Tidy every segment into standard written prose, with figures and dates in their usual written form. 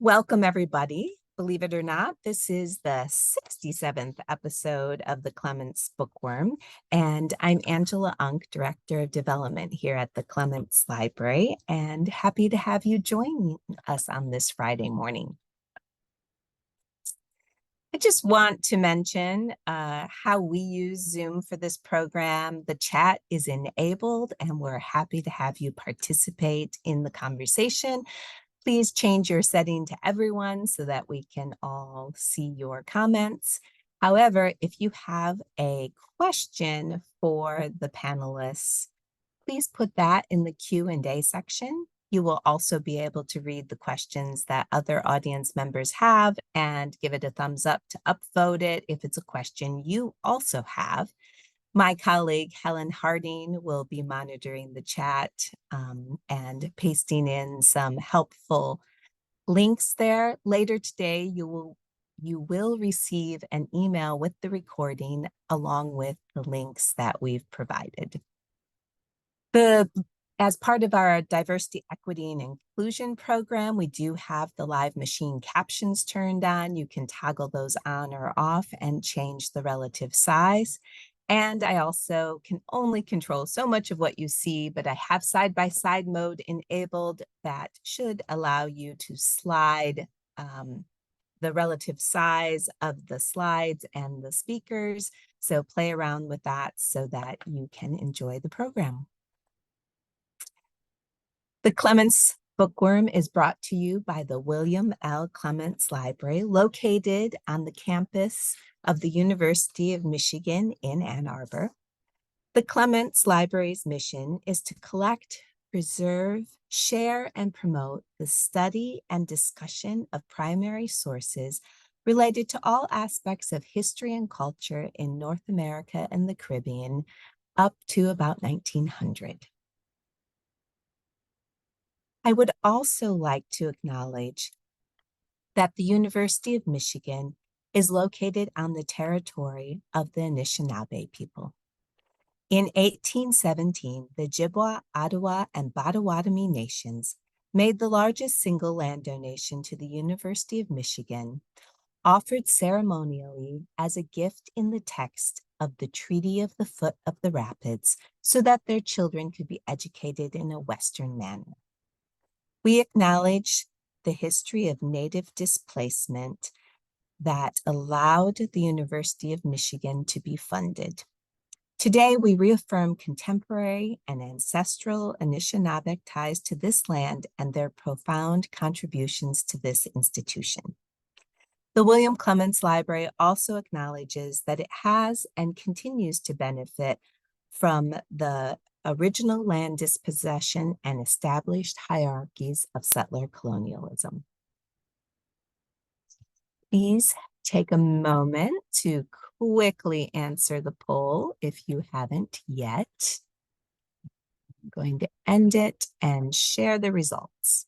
Welcome, everybody. Believe it or not, this is the 67th episode of the Clements Bookworm, and I'm Angela Unk, Director of Development here at the Clements Library, and happy to have you join us on this Friday morning. I just want to mention how we use Zoom for this program. The chat is enabled, and we're happy to have you participate in the conversation. Please change your setting to everyone so that we can all see your comments. However, if you have a question for the panelists, please put that in the Q&A section. You will also be able to read the questions that other audience members have and give it a thumbs up to upvote it if it's a question you also have. My colleague, Helen Harding, will be monitoring the chat and pasting in some helpful links there. Later today, you will receive an email with the recording along with the links that we've provided. As part of our diversity, equity, and inclusion program, we do have the live machine captions turned on. You can toggle those on or off and change the relative size. And I also can only control so much of what you see, but I have side-by-side mode enabled that should allow you to slide the relative size of the slides and the speakers. So play around with that so that you can enjoy the program. The Clements Bookworm is brought to you by the William L. Clements Library, located on the campus of the University of Michigan in Ann Arbor. The Clements Library's mission is to collect, preserve, share, and promote the study and discussion of primary sources related to all aspects of history and culture in North America and the Caribbean up to about 1900. I would also like to acknowledge that the University of Michigan is located on the territory of the Anishinaabe people. In 1817, the Ojibwa, Ottawa, and Potawatomi nations made the largest single land donation to the University of Michigan, offered ceremonially as a gift in the text of the Treaty of the Foot of the Rapids so that their children could be educated in a Western manner. We acknowledge the history of Native displacement that allowed the University of Michigan to be funded. Today, we reaffirm contemporary and ancestral Anishinaabe ties to this land and their profound contributions to this institution. The William Clements Library also acknowledges that it has and continues to benefit from the original land dispossession and established hierarchies of settler colonialism. Please take a moment to quickly answer the poll if you haven't yet. I'm going to end it and share the results.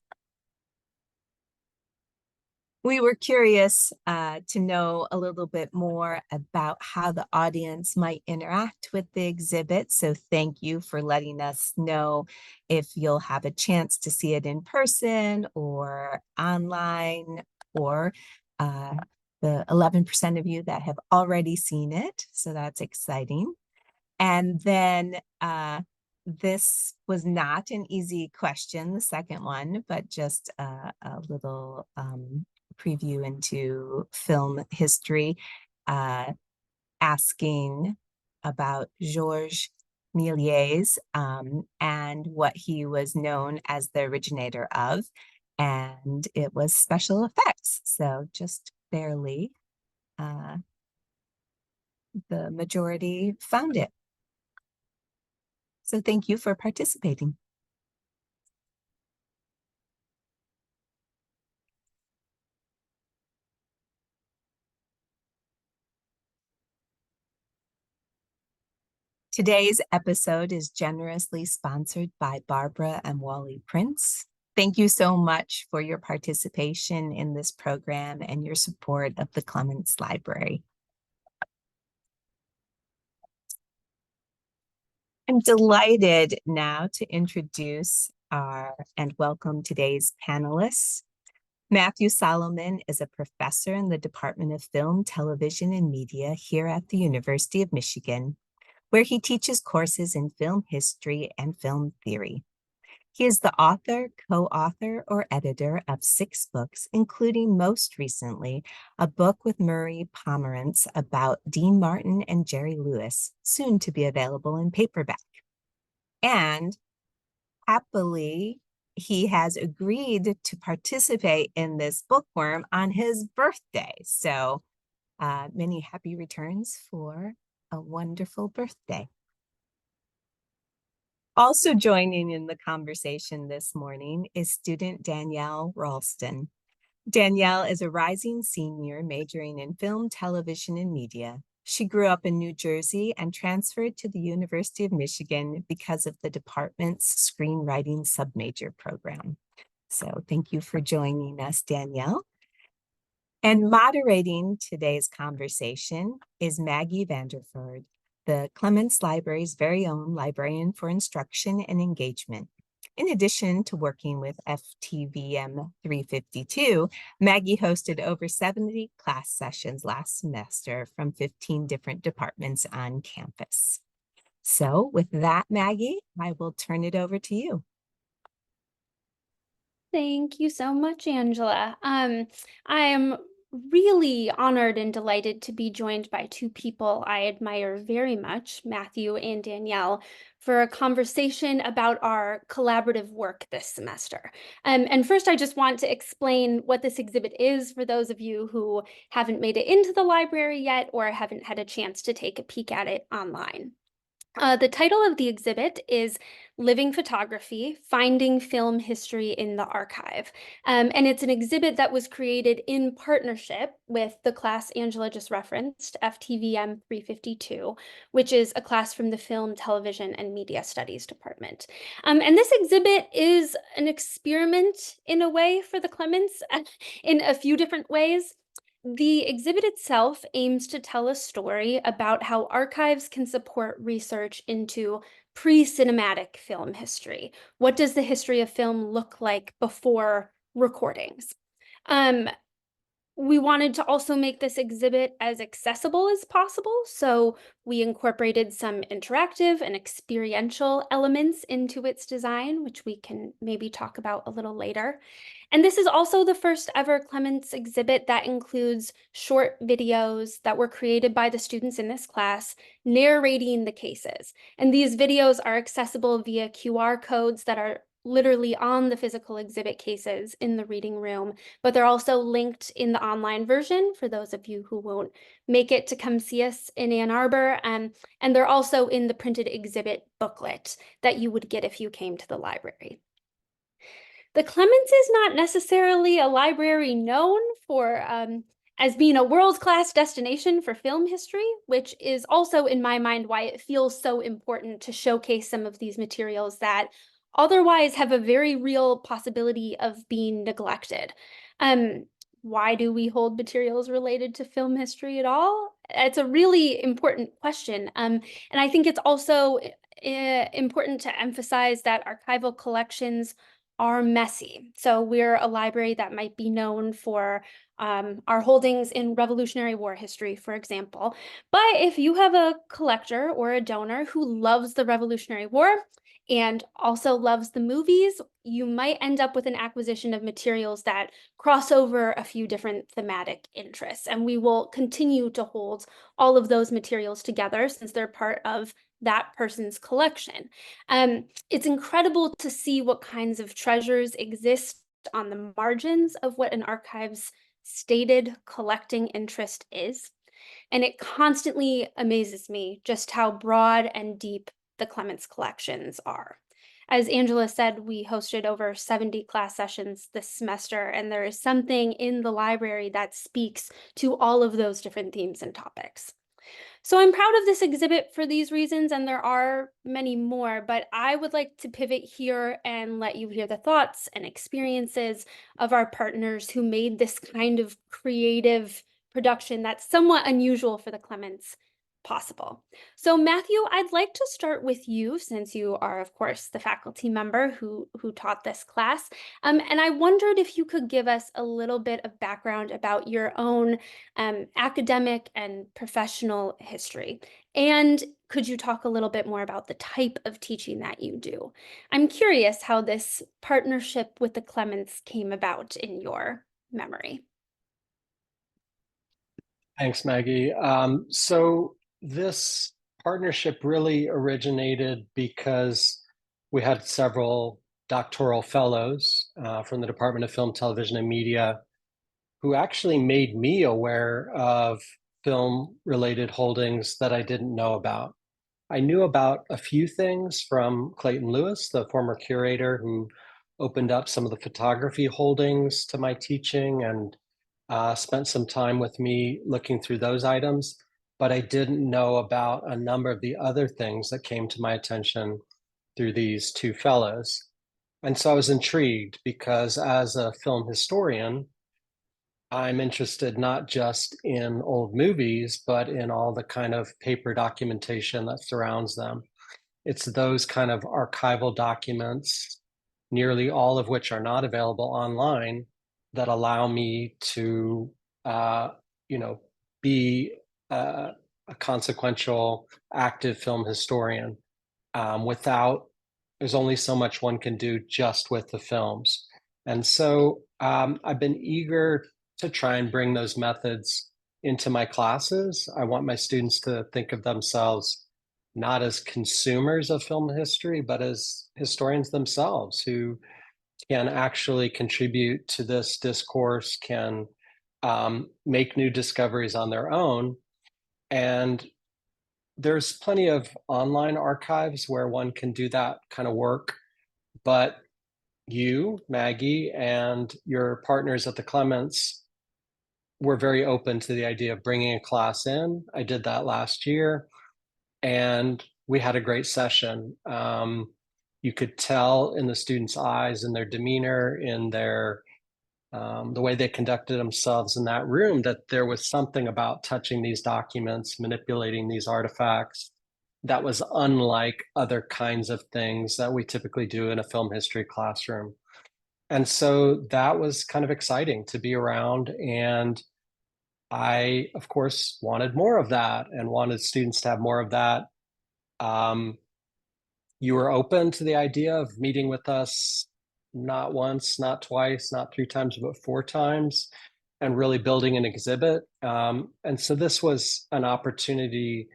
We were curious to know a little bit more about how the audience might interact with the exhibit. So thank you for letting us know if you'll have a chance to see it in person or online, or the 11% of you that have already seen it. So that's exciting. And then this was not an easy question, the second one, but just a little preview into film history, asking about Georges Méliès and what he was known as the originator of, and it was special effects. So just barely the majority found it. So thank you for participating. Today's episode is generously sponsored by Barbara and Wally Prince. Thank you so much for your participation in this program and your support of the Clements Library. I'm delighted now to introduce and welcome today's panelists. Matthew Solomon is a professor in the Department of Film, Television, and Media here at the University of Michigan, where he teaches courses in film history and film theory. He is the author, co-author, or editor of 6 books, including most recently a book with Murray Pomerantz about Dean Martin and Jerry Lewis, soon to be available in paperback. And happily, he has agreed to participate in this bookworm on his birthday. So many happy returns for a wonderful birthday. Also joining in the conversation this morning is student Danielle Ralston. Danielle is a rising senior majoring in film, television, and media. She grew up in New Jersey and transferred to the University of Michigan because of the department's screenwriting submajor program. So thank you for joining us, Danielle. And moderating today's conversation is Maggie Vanderford, the Clements Library's very own librarian for instruction and engagement. In addition to working with FTVM 352, Maggie hosted over 70 class sessions last semester from 15 different departments on campus. So with that, Maggie, I will turn it over to you. Thank you so much, Angela. I am really honored and delighted to be joined by 2 people I admire very much, Matthew and Danielle, for a conversation about our collaborative work this semester. And first, I just want to explain what this exhibit is for those of you who haven't made it into the library yet or haven't had a chance to take a peek at it online. The title of the exhibit is Living Photography, Finding Film History in the Archive. And it's an exhibit that was created in partnership with the class Angela just referenced, FTVM 352, which is a class from the Film, Television, and Media Studies Department. And this exhibit is an experiment in a way for the Clements in a few different ways. The exhibit itself aims to tell a story about how archives can support research into pre-cinematic film history. What does the history of film look like before recordings? Um, we wanted to also make this exhibit as accessible as possible, so we incorporated some interactive and experiential elements into its design, which we can maybe talk about a little later. And this is also the first ever Clements exhibit that includes short videos that were created by the students in this class narrating the cases. And these videos are accessible via QR codes that are literally on the physical exhibit cases in the reading room, but they're also linked in the online version for those of you who won't make it to come see us in Ann Arbor. And they're also in the printed exhibit booklet that you would get if you came to the library. The Clements is not necessarily a library known for as being a world-class destination for film history, which is also, in my mind, why it feels so important to showcase some of these materials that otherwise have a very real possibility of being neglected. Why do we hold materials related to film history at all? It's a really important question. And I think it's also important to emphasize that archival collections are messy. So we're a library that might be known for our holdings in Revolutionary War history, for example. But if you have a collector or a donor who loves the Revolutionary War and also loves the movies, you might end up with an acquisition of materials that cross over a few different thematic interests. And we will continue to hold all of those materials together since they're part of that person's collection. It's incredible to see what kinds of treasures exist on the margins of what an archive's stated collecting interest is. And it constantly amazes me just how broad and deep the Clements collections are. As Angela said, we hosted over 70 class sessions this semester, and there is something in the library that speaks to all of those different themes and topics. So I'm proud of this exhibit for these reasons, and there are many more, but I would like to pivot here and let you hear the thoughts and experiences of our partners who made this kind of creative production that's somewhat unusual for the Clements possible. So Matthew, I'd like to start with you since you are, of course, the faculty member who taught this class. And I wondered if you could give us a little bit of background about your own academic and professional history. And could you talk a little bit more about the type of teaching that you do? I'm curious how this partnership with the Clements came about in your memory. Thanks, Maggie. So this partnership really originated because we had several doctoral fellows from the Department of Film, Television, and Media who actually made me aware of film-related holdings that I didn't know about. I knew about a few things from Clayton Lewis, the former curator who opened up some of the photography holdings to my teaching and spent some time with me looking through those items, but I didn't know about a number of the other things that came to my attention through these two fellows. And so I was intrigued because as a film historian, I'm interested not just in old movies, but in all the kind of paper documentation that surrounds them. It's those kind of archival documents, nearly all of which are not available online, that allow me to, uh, you know, be a consequential, active film historian without, there's only so much one can do just with the films. And so I've been eager to try and bring those methods into my classes. I want my students to think of themselves not as consumers of film history, but as historians themselves who can actually contribute to this discourse, can make new discoveries on their own. And there's plenty of online archives where one can do that kind of work. But you, Maggie, and your partners at the Clements were very open to the idea of bringing a class in. I did that last year, and we had a great session. You could tell in the students' eyes, in their demeanor, in their the way they conducted themselves in that room, that there was something about touching these documents, manipulating these artifacts, that was unlike other kinds of things that we typically do in a film history classroom. And so that was kind of exciting to be around. And I, of course, wanted more of that and wanted students to have more of that. Um, you were open to the idea of meeting with us not once, not twice, not three times, but four times, and really building an exhibit. And so this was an opportunity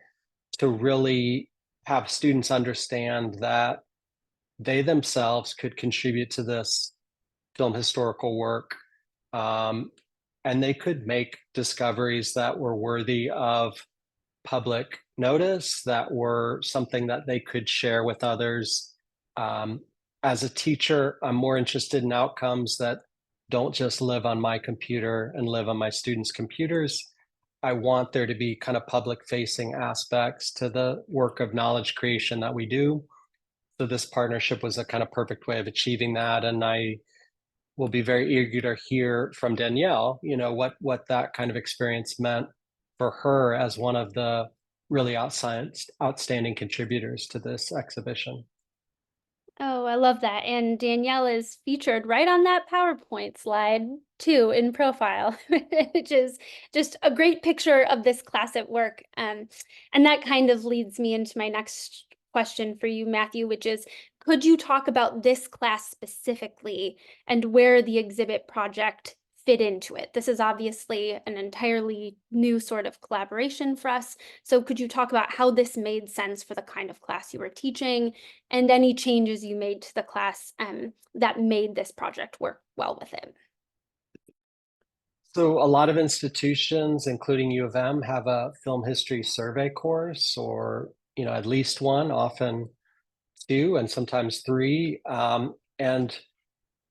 to really have students understand that they themselves could contribute to this film historical work. And they could make discoveries that were worthy of public notice, that were something that they could share with others. As a teacher, I'm more interested in outcomes that don't just live on my computer and live on my students' computers. I want there to be kind of public facing aspects to the work of knowledge creation that we do. So this partnership was a kind of perfect way of achieving that. And I will be very eager to hear from Danielle, what that kind of experience meant for her as one of the really outstanding contributors to this exhibition. Oh, I love that. And Danielle is featured right on that PowerPoint slide too in profile, which is just a great picture of this class at work. And that kind of leads me into my next question for you, Matthew, which is, could you talk about this class specifically and where the exhibit project fit into it? This is obviously an entirely new sort of collaboration for us. So could you talk about how this made sense for the kind of class you were teaching and any changes you made to the class that made this project work well with it? So a lot of institutions, including U of M, have a film history survey course, or at least one, often two, and sometimes three. And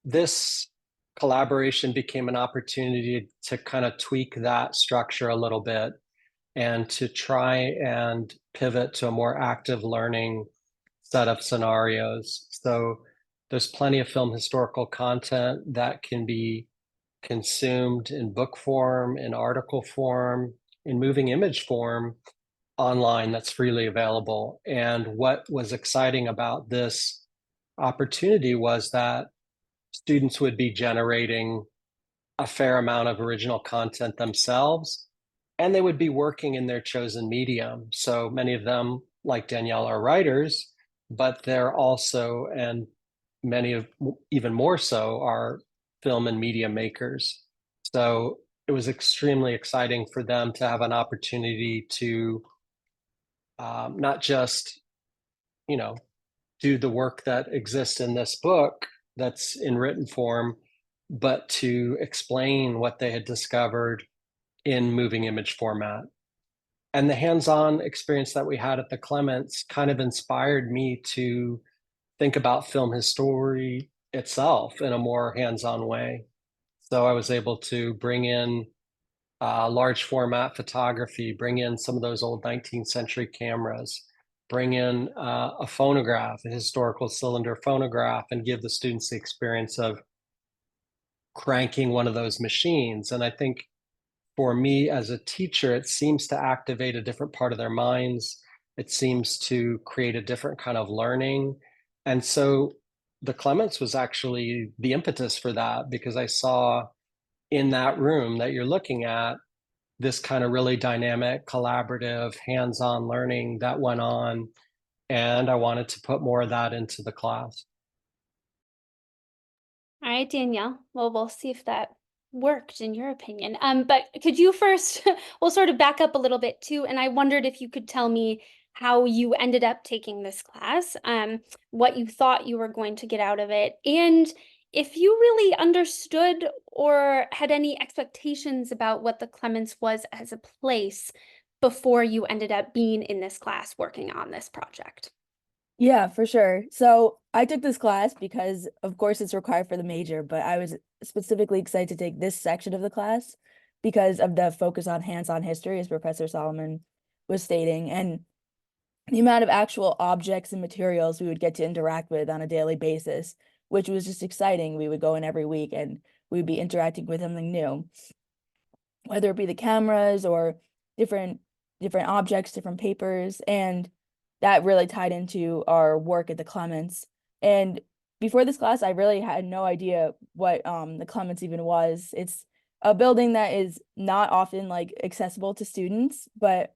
this collaboration became an opportunity to kind of tweak that structure a little bit and to try and pivot to a more active learning set of scenarios. So there's plenty of film historical content that can be consumed in book form, in article form, in moving image form. online that's freely available. And what was exciting about this opportunity was that students would be generating a fair amount of original content themselves, and they would be working in their chosen medium. So many of them, like Danielle, are writers, but they're also, and many of even more so, are film and media makers. So it was extremely exciting for them to have an opportunity to not just, you know, do the work that exists in this book that's in written form, but to explain what they had discovered in moving image format. And the hands-on experience that we had at the Clements kind of inspired me to think about film history itself in a more hands-on way. So I was able to bring in large format photography, bring in some of those old 19th century cameras, bring in a phonograph, a historical cylinder phonograph, and give the students the experience of cranking one of those machines. And I think for me as a teacher, it seems to activate a different part of their minds. It seems to create a different kind of learning. And so the Clements was actually the impetus for that, because I saw in that room that you're looking at this kind of really dynamic, collaborative, hands-on learning that went on. And I wanted to put more of that into the class. All right, Danielle. Well, we'll see if that worked in your opinion. But could you first, we'll sort of back up a little bit too, and I wondered if you could tell me how you ended up taking this class, what you thought you were going to get out of it, and if you really understood or had any expectations about what the Clements was as a place before you ended up being in this class working on this project. Yeah, for sure. So I took this class because, of course, it's required for the major, but I was specifically excited to take this section of the class because of the focus on hands-on history, as Professor Solomon was stating, and the amount of actual objects and materials we would get to interact with on a daily basis, which was just exciting. We would go in every week and we'd be interacting with something new, whether it be the cameras or different objects, different papers, and that really tied into our work at the Clements. And before this class, I really had no idea what the Clements even was. It's a building that is not often like accessible to students, but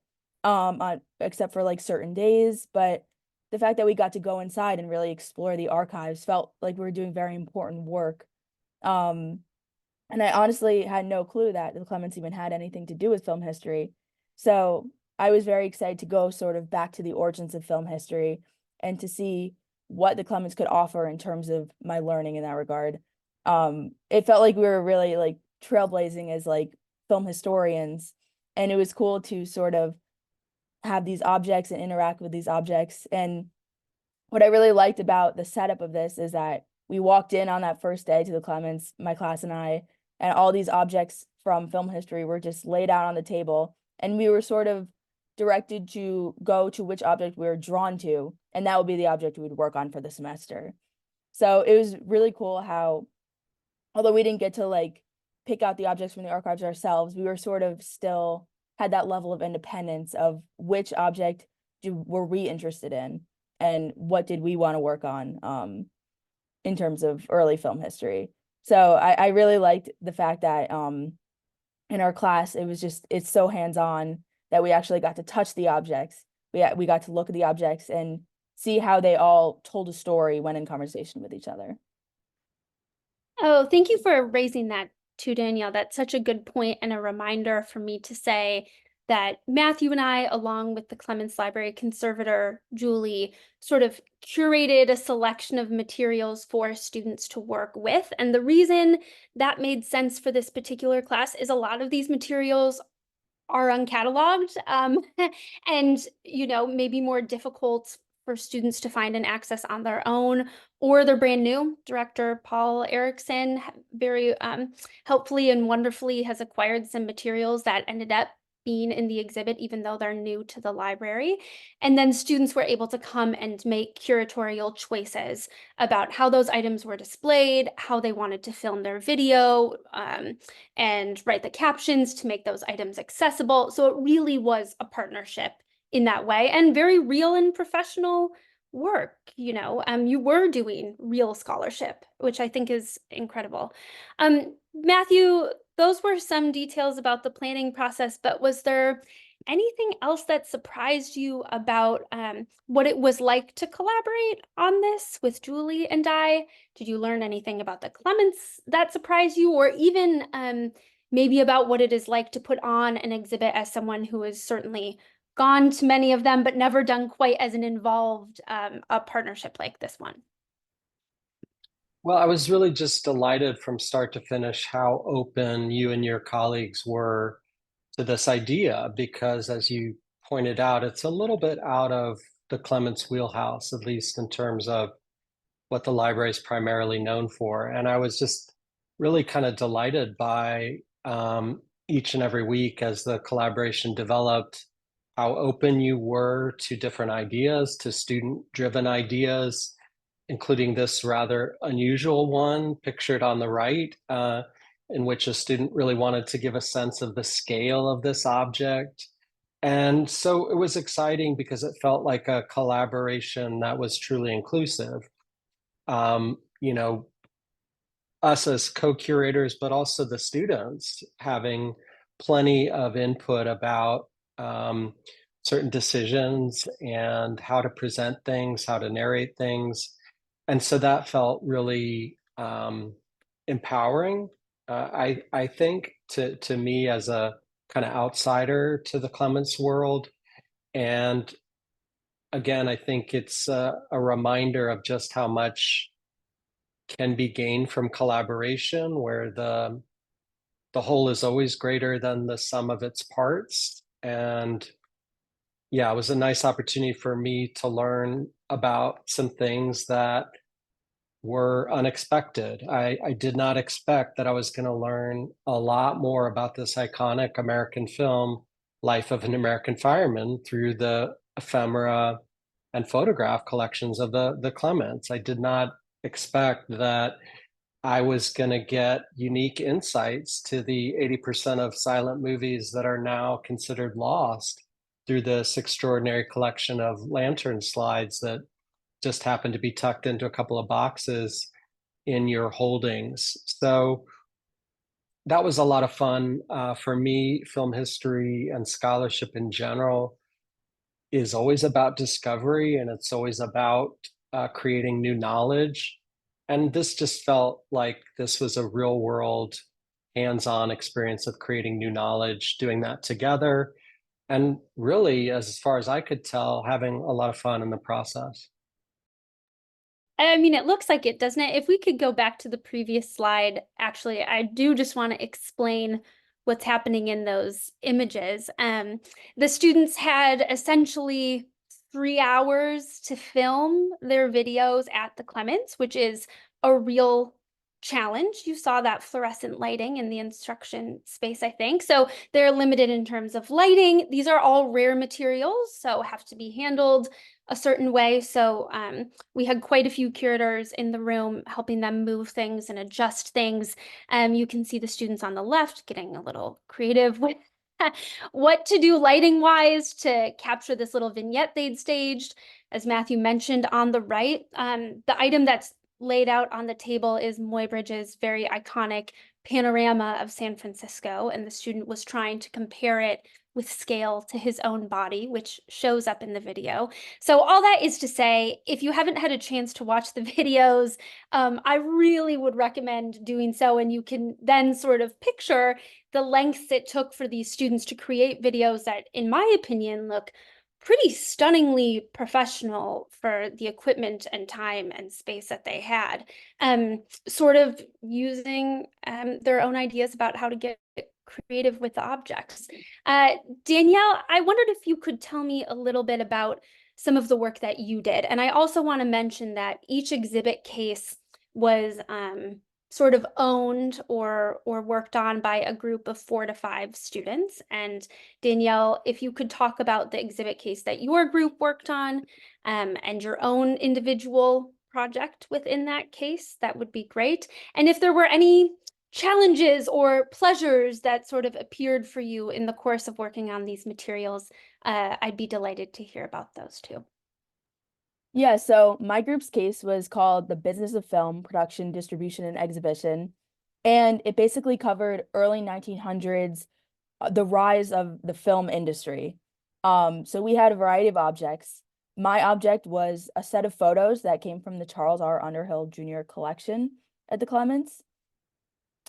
except for like certain days. But the fact that we got to go inside and really explore the archives felt like we were doing very important work. Um, and I honestly had no clue that the Clements even had anything to do with film history. So I was very excited to go sort of back to the origins of film history and to see what the Clements could offer in terms of my learning in that regard. It felt like we were really like trailblazing as like film historians, and it was cool to sort of have these objects and interact with these objects. And what I really liked about the setup of this is that we walked in on that first day to the Clements, my class and I, and all these objects from film history were just laid out on the table. And we were sort of directed to go to which object we were drawn to, and that would be the object we would work on for the semester. So it was really cool how, although we didn't get to like pick out the objects from the archives ourselves, we were sort of still had that level of independence of which object were we interested in and what did we want to work on in terms of early film history. So I really liked the fact that in our class it's so hands-on that we actually got to touch the objects. We got to look at the objects and see how they all told a story when in conversation with each other. Oh, thank you for raising that too, Danielle. That's such a good point and a reminder for me to say that Matthew and I, along with the Clements Library conservator, Julie, sort of curated a selection of materials for students to work with. And the reason that made sense for this particular class is a lot of these materials are uncatalogued, and maybe more difficult for students to find and access on their own, or they're brand new. Director Paul Erickson very helpfully and wonderfully has acquired some materials that ended up being in the exhibit, even though they're new to the library. And then students were able to come and make curatorial choices about how those items were displayed, how they wanted to film their video, and write the captions to make those items accessible. So it really was a partnership in that way, and very real and professional work. You were doing real scholarship, which I think is incredible. Matthew, those were some details about the planning process, but was there anything else that surprised you about what it was like to collaborate on this with Julie and I? Did you learn anything about the Clements that surprised you, or even maybe about what it is like to put on an exhibit as someone who has certainly gone to many of them, but never done quite as an involved a partnership like this one? Well, I was really just delighted from start to finish how open you and your colleagues were to this idea, because as you pointed out, it's a little bit out of the Clements wheelhouse, at least in terms of what the library is primarily known for. And I was just really kind of delighted by each and every week as the collaboration developed, how open you were to different ideas, to student-driven ideas, including this rather unusual one pictured on the right, in which a student really wanted to give a sense of the scale of this object. And so it was exciting because it felt like a collaboration that was truly inclusive. You know, us as co-curators, but also the students having plenty of input about certain decisions and how to present things, how to narrate things. And so that felt really empowering. I think to me as a kind of outsider to the Clements world. And again, I think it's a reminder of just how much can be gained from collaboration, where the whole is always greater than the sum of its parts. And yeah, it was a nice opportunity for me to learn about some things that were unexpected. I did not expect that I was going to learn a lot more about this iconic American film, Life of an American Fireman, through the ephemera and photograph collections of the Clements. I did not expect that I was going to get unique insights to the 80% of silent movies that are now considered lost through this extraordinary collection of lantern slides that just happened to be tucked into a couple of boxes in your holdings. So that was a lot of fun. For me, film history and scholarship in general is always about discovery, and it's always about creating new knowledge. And this just felt like this was a real world, hands-on experience of creating new knowledge, doing that together. And really, as far as I could tell, having a lot of fun in the process. I mean, it looks like it, doesn't it? If we could go back to the previous slide, actually, I do just want to explain what's happening in those images. The students had essentially 3 hours to film their videos at the Clements, which is a real challenge. You saw that fluorescent lighting in the instruction space, I think. So they're limited in terms of lighting. These are all rare materials, so have to be handled a certain way. So we had quite a few curators in the room helping them move things and adjust things. You can see the students on the left getting a little creative with what to do lighting wise to capture this little vignette they'd staged. As Matthew mentioned on the right, the item that's laid out on the table is Muybridge's very iconic panorama of San Francisco, and the student was trying to compare it with scale to his own body, which shows up in the video. So all that is to say, if you haven't had a chance to watch the videos, I really would recommend doing so, and you can then sort of picture the lengths it took for these students to create videos that, in my opinion, look pretty stunningly professional for the equipment and time and space that they had, sort of using their own ideas about how to get creative with the objects. Danielle, I wondered if you could tell me a little bit about some of the work that you did. And I also want to mention that each exhibit case was sort of owned or worked on by a group of 4 to 5 students. And Danielle, if you could talk about the exhibit case that your group worked on and your own individual project within that case, that would be great. And if there were any challenges or pleasures that sort of appeared for you in the course of working on these materials, I'd be delighted to hear about those too. Yeah, so my group's case was called The Business of Film, Production, Distribution, and Exhibition. And it basically covered early 1900s, the rise of the film industry. So we had a variety of objects. My object was a set of photos that came from the Charles R. Underhill Jr. collection at the Clements.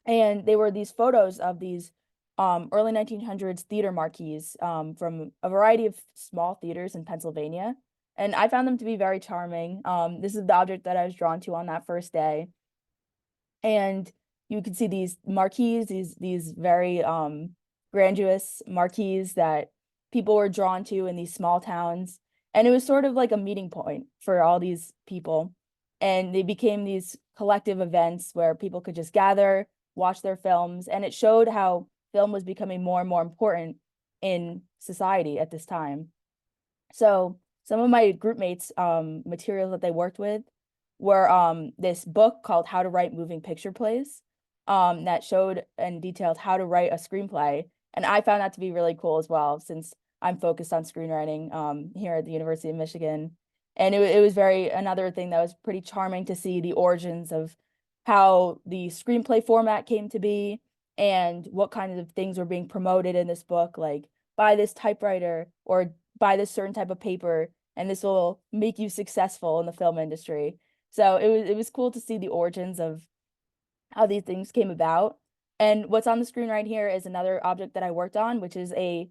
And they were these photos of these early 1900s theater marquees from a variety of small theaters in Pennsylvania. And I found them to be very charming. This is the object that I was drawn to on that first day. And you could see these marquees, these very grandiose marquees that people were drawn to in these small towns. And it was sort of like a meeting point for all these people. And they became these collective events where people could just gather, watch their films, and it showed how film was becoming more and more important in society at this time. So some of my group mates materials that they worked with were this book called How to Write Moving Picture Plays that showed and detailed how to write a screenplay. And I found that to be really cool as well, since I'm focused on screenwriting here at the University of Michigan. And it was another thing that was pretty charming to see the origins of how the screenplay format came to be and what kinds of things were being promoted in this book, like buy this typewriter or buy this certain type of paper, and this will make you successful in the film industry. So it was cool to see the origins of how these things came about. And what's on the screen right here is another object that I worked on, which is a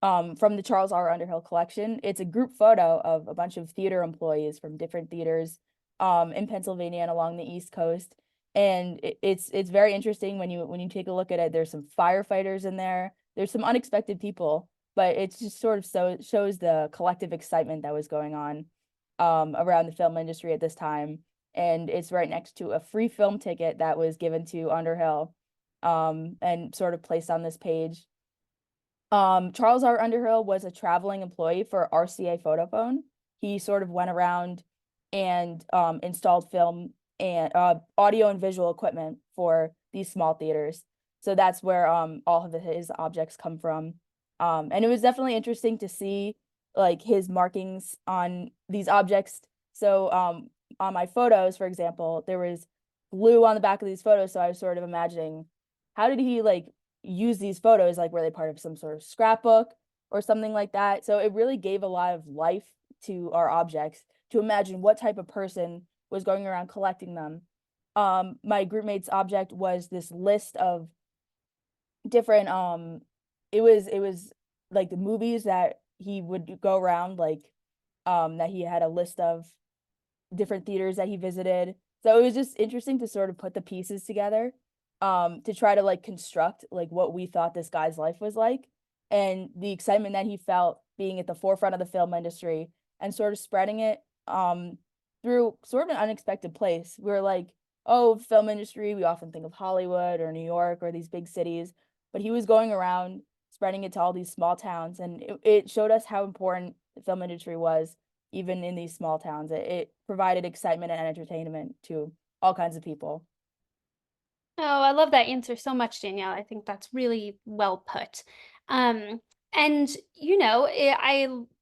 from the Charles R. Underhill collection. It's a group photo of a bunch of theater employees from different theaters in Pennsylvania and along the East Coast. And it's very interesting when you take a look at it. There's some firefighters in there. There's some unexpected people, but it's just sort of shows the collective excitement that was going on around the film industry at this time. And it's right next to a free film ticket that was given to Underhill and sort of placed on this page. Charles R. Underhill was a traveling employee for RCA Photophone. He sort of went around and installed film and audio and visual equipment for these small theaters. So that's where all of his objects come from. And it was definitely interesting to see like his markings on these objects. So on my photos, for example, there was glue on the back of these photos. So I was sort of imagining, how did he like use these photos? Like, were they part of some sort of scrapbook or something like that? So it really gave a lot of life to our objects to imagine what type of person was going around collecting them. My group mate's object was this list of different it was like the movies that he would go around, like that he had a list of different theaters that he visited. So it was just interesting to sort of put the pieces together to try to like construct like what we thought this guy's life was like, and the excitement that he felt being at the forefront of the film industry and sort of spreading it through sort of an unexpected place. We were like, oh, film industry, we often think of Hollywood or New York or these big cities, but he was going around spreading it to all these small towns, and it showed us how important the film industry was even in these small towns. It provided excitement and entertainment to all kinds of people. Oh, I love that answer so much, Danielle. I think that's really well put. And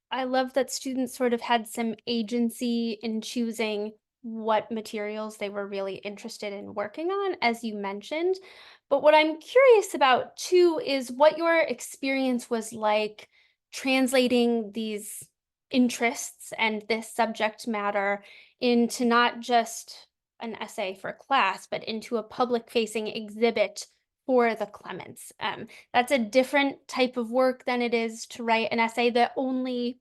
I love that students sort of had some agency in choosing what materials they were really interested in working on, as you mentioned. But what I'm curious about too is what your experience was like translating these interests and this subject matter into not just an essay for class, but into a public-facing exhibit for the Clements. That's a different type of work than it is to write an essay that only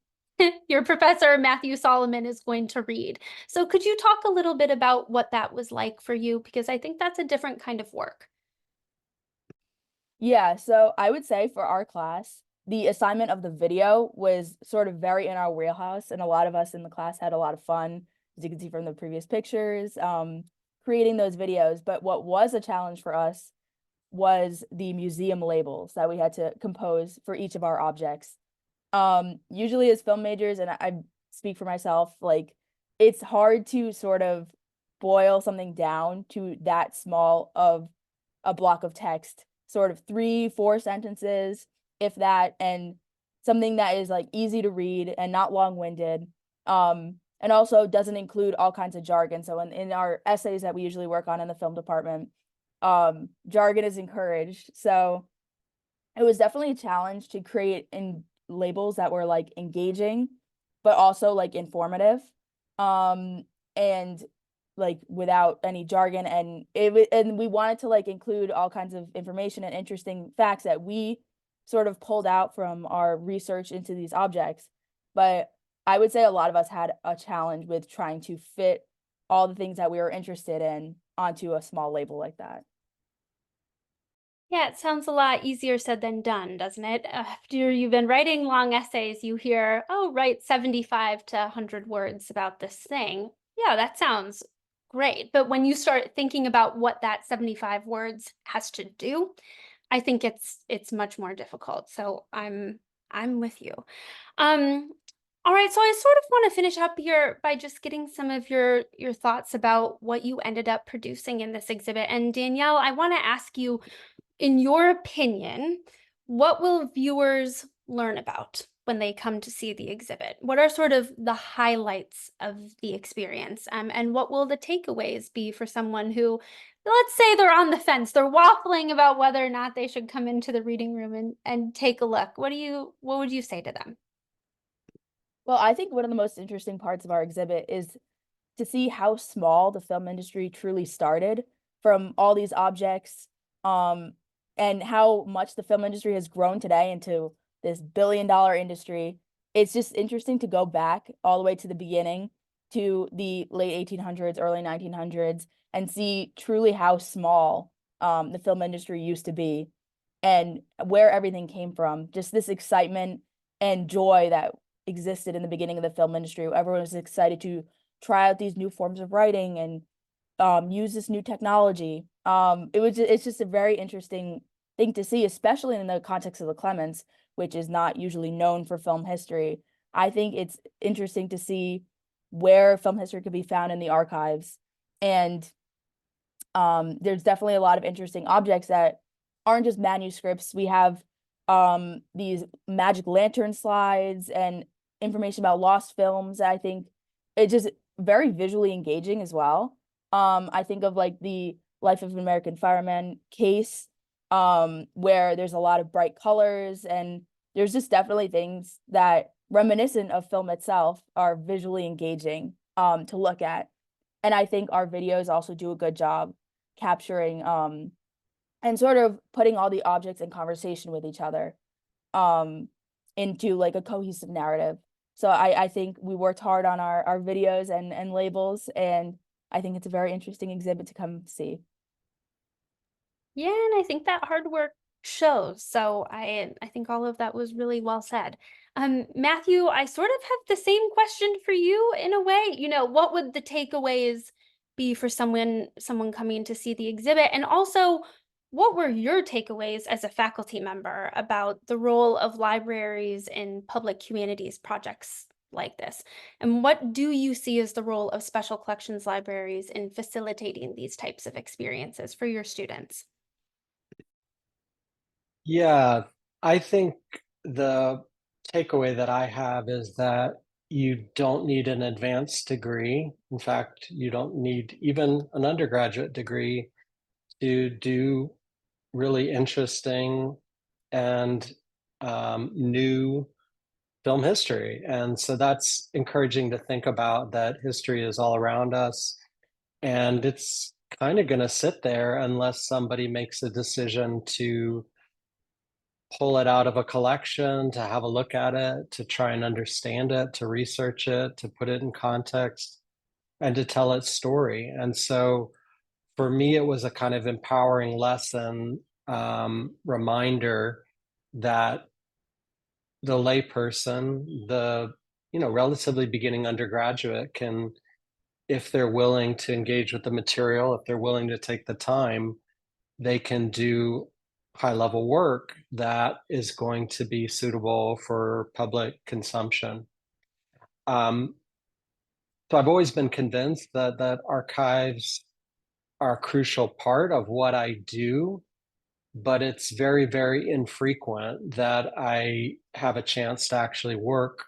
your professor, Matthew Solomon, is going to read. So could you talk a little bit about what that was like for you? Because I think that's a different kind of work. Yeah, so I would say for our class, the assignment of the video was sort of very in our wheelhouse, and a lot of us in the class had a lot of fun, as you can see from the previous pictures, creating those videos. But what was a challenge for us was the museum labels that we had to compose for each of our objects. Usually as film majors, and I speak for myself, like it's hard to sort of boil something down to that small of a block of text, sort of 3-4 sentences, if that, and something that is like easy to read and not long-winded. And also doesn't include all kinds of jargon. So in our essays that we usually work on in the film department, jargon is encouraged. So it was definitely a challenge to create in labels that were like engaging, but also like informative, and like without any jargon. And and we wanted to like include all kinds of information and interesting facts that we sort of pulled out from our research into these objects. But I would say a lot of us had a challenge with trying to fit all the things that we were interested in onto a small label like that. Yeah, it sounds a lot easier said than done, doesn't it? After you've been writing long essays, you hear, oh, write 75 to 100 words about this thing. Yeah, that sounds great. But when you start thinking about what that 75 words has to do, I think it's much more difficult. So I'm with you. Um, all right, so I sort of want to finish up here by just getting some of your thoughts about what you ended up producing in this exhibit. And Danielle, I want to ask you, in your opinion, what will viewers learn about when they come to see the exhibit? What are sort of the highlights of the experience? And what will the takeaways be for someone who, let's say they're on the fence, they're waffling about whether or not they should come into the reading room and take a look. What would you say to them? Well, I think one of the most interesting parts of our exhibit is to see how small the film industry truly started from all these objects, and how much the film industry has grown today into this billion-dollar industry. It's just interesting to go back all the way to the beginning, to the late 1800s, early 1900s, and see truly how small the film industry used to be and where everything came from. Just this excitement and joy that existed in the beginning of the film industry. Everyone was excited to try out these new forms of writing and use this new technology. It's just a very interesting thing to see, especially in the context of the Clements, which is not usually known for film history. I think it's interesting to see where film history could be found in the archives. And there's definitely a lot of interesting objects that aren't just manuscripts. We have these magic lantern slides and information about lost films. I think it's just very visually engaging as well. I think of like the Life of an American Fireman case, where there's a lot of bright colors, and there's just definitely things that reminiscent of film itself are visually engaging to look at. And I think our videos also do a good job capturing and sort of putting all the objects in conversation with each other into like a cohesive narrative. So I think we worked hard on our videos and labels, and I think it's a very interesting exhibit to come see. Yeah, and I think that hard work shows. So I think all of that was really well said. Matthew, I sort of have the same question for you in a way. What would the takeaways be for someone coming to see the exhibit? And also, what were your takeaways as a faculty member about the role of libraries in public humanities projects like this? And what do you see as the role of special collections libraries in facilitating these types of experiences for your students? Yeah, I think the takeaway that I have is that you don't need an advanced degree. In fact, you don't need even an undergraduate degree to do really interesting and new film history. And so that's encouraging to think about, that history is all around us, and it's kind of going to sit there unless somebody makes a decision to pull it out of a collection, to have a look at it, to try and understand it, to research it, to put it in context, and to tell its story. And so for me, it was a kind of empowering lesson, reminder that the layperson, the relatively beginning undergraduate, can, if they're willing to engage with the material, if they're willing to take the time, they can do high level work that is going to be suitable for public consumption. So I've always been convinced that archives are a crucial part of what I do, but it's very, very infrequent that I have a chance to actually work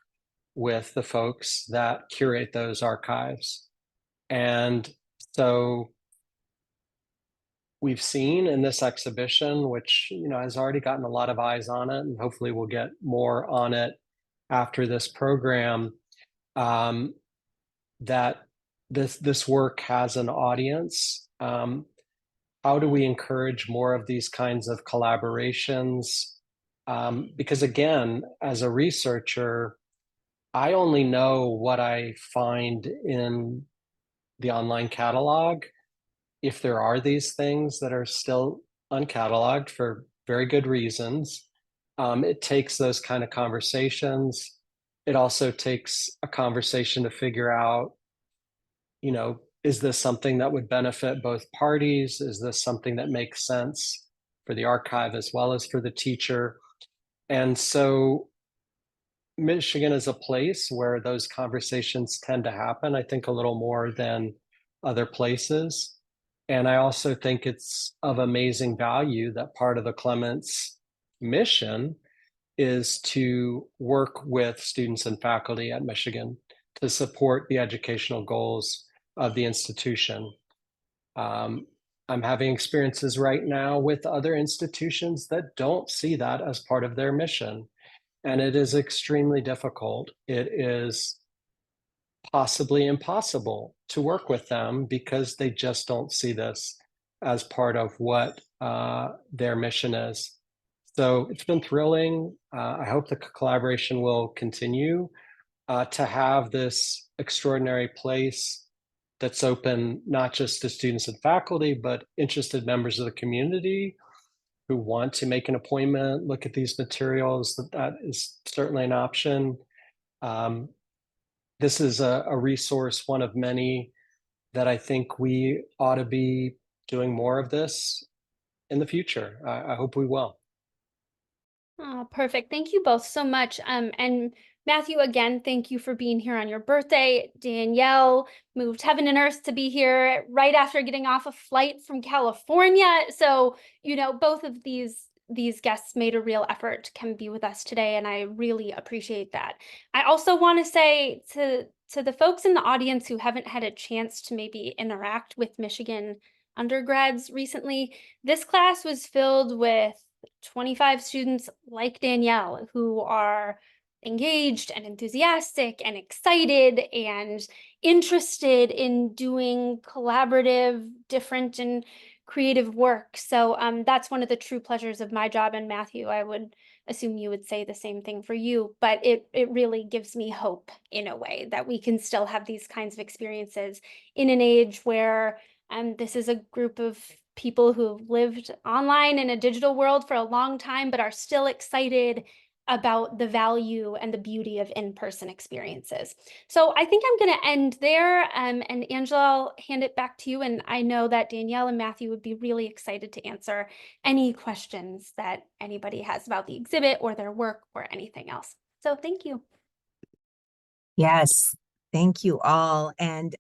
with the folks that curate those archives. And so we've seen in this exhibition, which has already gotten a lot of eyes on it, and hopefully we'll get more on it after this program, that this work has an audience. How do we encourage more of these kinds of collaborations? Because again, as a researcher, I only know what I find in the online catalog. If there are these things that are still uncatalogued for very good reasons, it takes those kind of conversations. It also takes a conversation to figure out, is this something that would benefit both parties? Is this something that makes sense for the archive as well as for the teacher? And so Michigan is a place where those conversations tend to happen, I think, a little more than other places. And I also think it's of amazing value that part of the Clements mission is to work with students and faculty at Michigan to support the educational goals of the institution. I'm having experiences right now with other institutions that don't see that as part of their mission. And it is extremely difficult. It is possibly impossible to work with them because they just don't see this as part of what their mission is. So it's been thrilling. I hope the collaboration will continue to have this extraordinary place that's open not just to students and faculty, but interested members of the community who want to make an appointment, look at these materials. That is certainly an option. This is a resource, one of many, that I think we ought to be doing more of this in the future. I hope we will. Oh, perfect. Thank you both so much. And Matthew, again, thank you for being here on your birthday. Danielle moved heaven and earth to be here right after getting off a flight from California. So, both of these guests made a real effort to come be with us today, and I really appreciate that. I also want to say to the folks in the audience who haven't had a chance to maybe interact with Michigan undergrads recently, this class was filled with 25 students like Danielle who are engaged and enthusiastic and excited and interested in doing collaborative, different, and creative work. So that's one of the true pleasures of my job. And Matthew, I would assume you would say the same thing for you, but it really gives me hope in a way that we can still have these kinds of experiences in an age where this is a group of people who've lived online in a digital world for a long time, but are still excited about the value and the beauty of in-person experiences. So I think I'm going to end there. And Angela, I'll hand it back to you. And I know that Danielle and Matthew would be really excited to answer any questions that anybody has about the exhibit or their work or anything else. So thank you. Yes, thank you all. And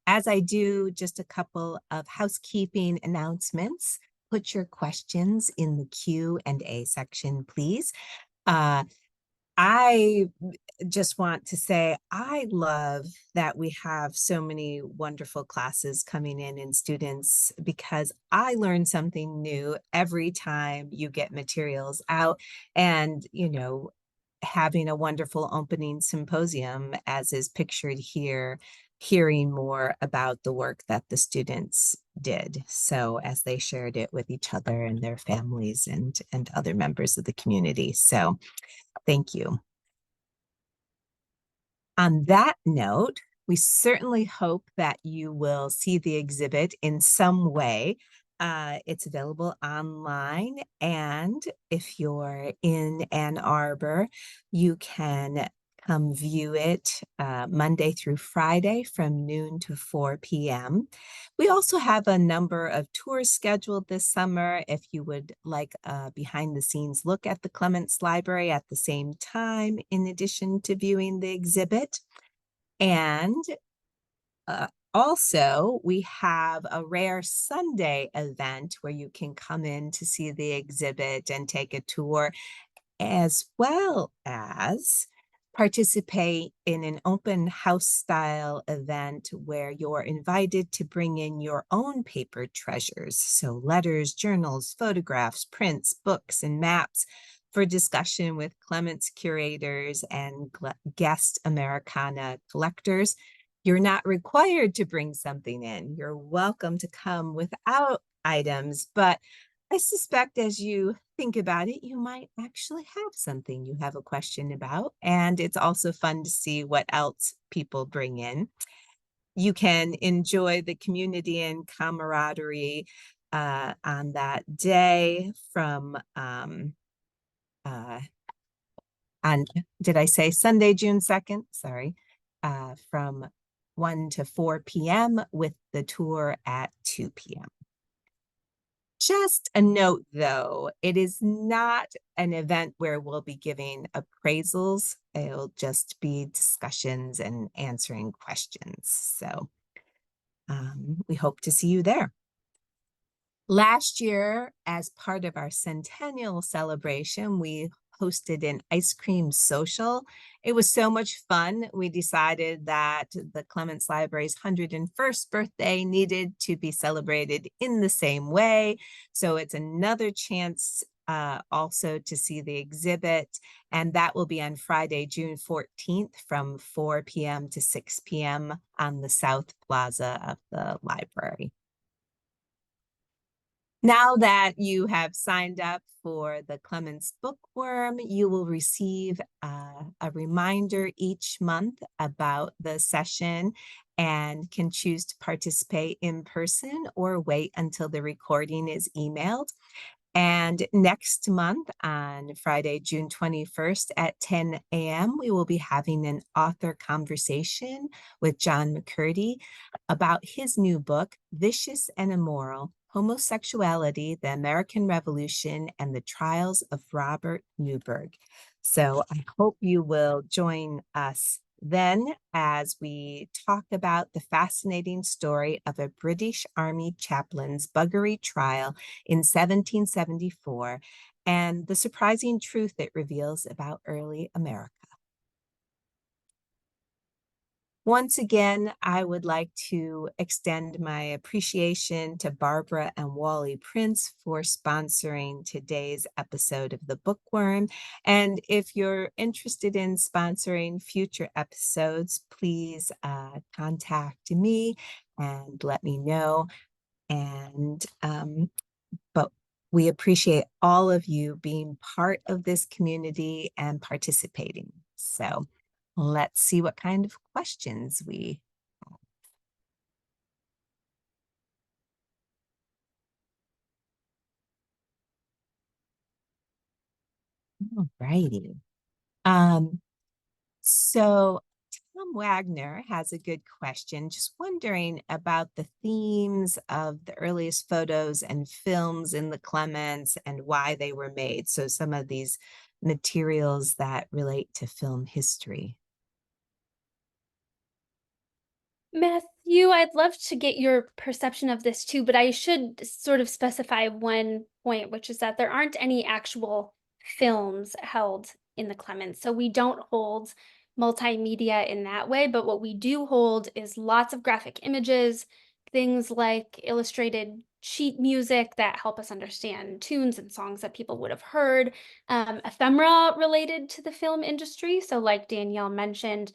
as I do, just a couple of housekeeping announcements. Put your questions in the Q&A section, please. I just want to say I love that we have so many wonderful classes coming in and students, because I learn something new every time you get materials out. And, having a wonderful opening symposium, as is pictured here, hearing more about the work that the students did. So as they shared it with each other and their families and other members of the community. So thank you. On that note, we certainly hope that you will see the exhibit in some way. It's available online, and if you're in Ann Arbor, you can come view it Monday through Friday from noon to 4 p.m. We also have a number of tours scheduled this summer. If you would like a behind-the-scenes look at the Clements Library at the same time, in addition to viewing the exhibit. And Also, we have a rare Sunday event where you can come in to see the exhibit and take a tour, as well as participate in an open house style event where you're invited to bring in your own paper treasures. So letters, journals, photographs, prints, books, and maps for discussion with Clements curators and guest Americana collectors. You're not required to bring something in. You're welcome to come without items, but I suspect as you think about it, you might actually have something you have a question about. And it's also fun to see what else people bring in. You can enjoy the community and camaraderie on that day from on, did I say Sunday, June 2nd? Sorry, from 1 to 4 p.m. with the tour at 2 p.m. Just a note, though, it is not an event where we'll be giving appraisals. It'll just be discussions and answering questions. So we hope to see you there. Last year, as part of our centennial celebration, we hosted an ice cream social. It was so much fun. We decided that the Clements Library's 101st birthday needed to be celebrated in the same way. So it's another chance also to see the exhibit, and that will be on Friday, June 14th from 4 p.m. to 6 p.m. on the South Plaza of the library. Now that you have signed up for the Clements Bookworm, you will receive a reminder each month about the session and can choose to participate in person or wait until the recording is emailed. And next month on Friday, June 21st at 10 a.m., we will be having an author conversation with John McCurdy about his new book, Vicious and Immoral: Homosexuality, the American Revolution, and the Trials of Robert Newburgh. So I hope you will join us then as we talk about the fascinating story of a British Army chaplain's buggery trial in 1774 and the surprising truth it reveals about early America. Once again, I would like to extend my appreciation to Barbara and Wally Prince for sponsoring today's episode of The Bookworm. And if you're interested in sponsoring future episodes, please contact me and let me know. And but we appreciate all of you being part of this community and participating. So let's see what kind of questions we have. All righty. So Tom Wagner has a good question, just wondering about the themes of the earliest photos and films in the Clements and why they were made. So some of these materials that relate to film history. Matthew, I'd love to get your perception of this too, but I should sort of specify one point, which is that there aren't any actual films held in the Clements. So we don't hold multimedia in that way, but what we do hold is lots of graphic images, things like illustrated sheet music that help us understand tunes and songs that people would have heard, ephemera related to the film industry. So like Danielle mentioned,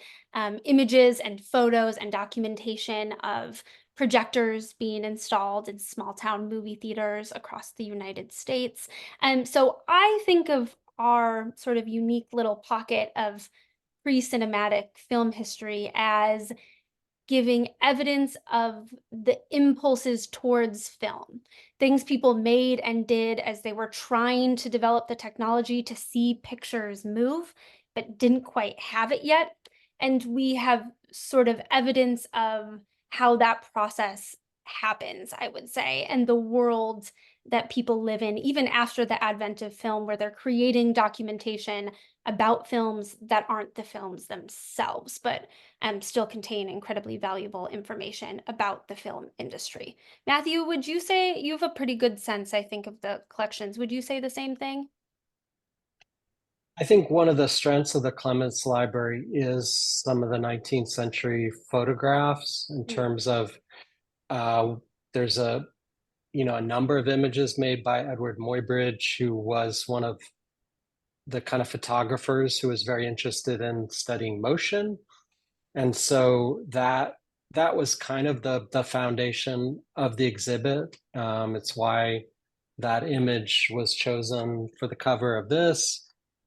images and photos and documentation of projectors being installed in small town movie theaters across the United States. And so I think of our sort of unique little pocket of pre-cinematic film history as giving evidence of the impulses towards film, things people made and did as they were trying to develop the technology to see pictures move, but didn't quite have it yet. And we have sort of evidence of how that process happens, I would say, and the world that people live in, even after the advent of film, where they're creating documentation about films that aren't the films themselves, but still contain incredibly valuable information about the film industry. Matthew, would you say you have a pretty good sense, I think, of the collections? Would you say the same thing? I think one of the strengths of the Clements Library is some of the 19th century photographs in terms of there's a number of images made by Edward Muybridge, who was one of the kind of photographers who was very interested in studying motion. And so that was kind of the foundation of the exhibit. It's why that image was chosen for the cover of this.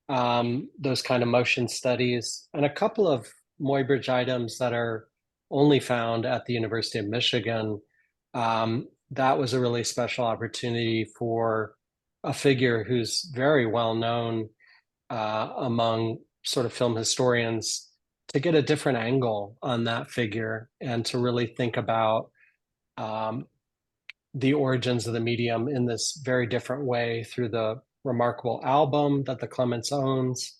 Those kind of motion studies, and a couple of Muybridge items that are only found at the University of Michigan. That was a really special opportunity for a figure who's very well known among sort of film historians to get a different angle on that figure and to really think about the origins of the medium in this very different way through the remarkable album that the Clements owns,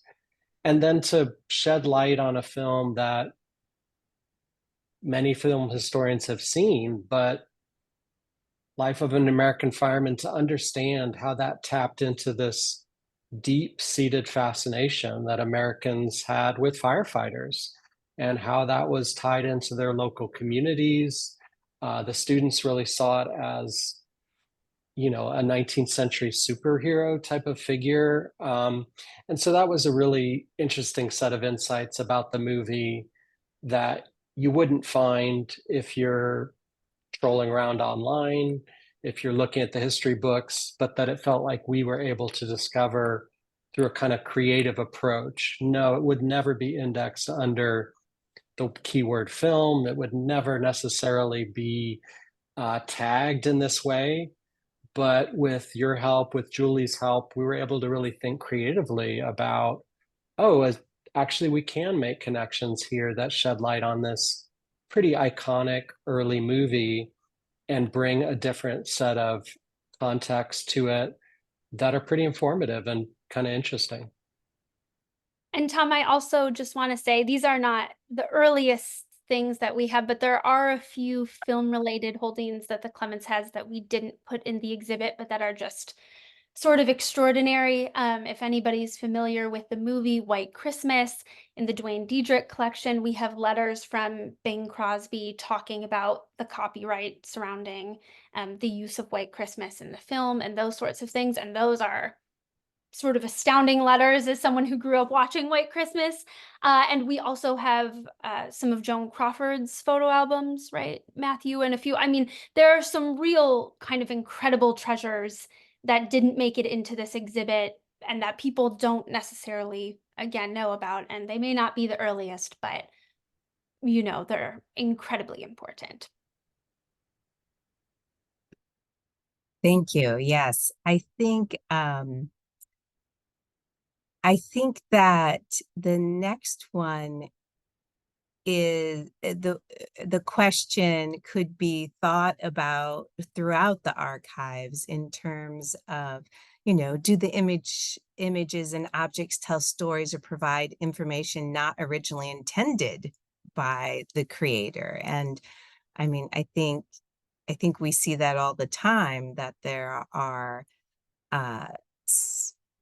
and then to shed light on a film that many film historians have seen, but Life of an American Fireman, to understand how that tapped into this deep-seated fascination that Americans had with firefighters and how that was tied into their local communities. The students really saw it as, a 19th century superhero type of figure. And so that was a really interesting set of insights about the movie that you wouldn't find if you're trolling around online, if you're looking at the history books, but that it felt like we were able to discover through a kind of creative approach. No, it would never be indexed under the keyword film. It would never necessarily be tagged in this way. But with your help, with Julie's help, we were able to really think creatively about, actually, we can make connections here that shed light on this pretty iconic early movie and bring a different set of context to it that are pretty informative and kind of interesting. And Tom, I also just want to say these are not the earliest things that we have, but there are a few film-related holdings that the Clements has that we didn't put in the exhibit, but that are just sort of extraordinary. If anybody's familiar with the movie White Christmas, in the Dwayne Diedrich collection, we have letters from Bing Crosby talking about the copyright surrounding the use of White Christmas in the film and those sorts of things. And those are sort of astounding letters as someone who grew up watching White Christmas. And we also have some of Joan Crawford's photo albums, right, Matthew? And there are some real kind of incredible treasures that didn't make it into this exhibit and that people don't necessarily, again, know about. And they may not be the earliest, but, they're incredibly important. Thank you. Yes, I think that the next one is the question could be thought about throughout the archives in terms of, do the images and objects tell stories or provide information not originally intended by the creator? And I think we see that all the time, that there are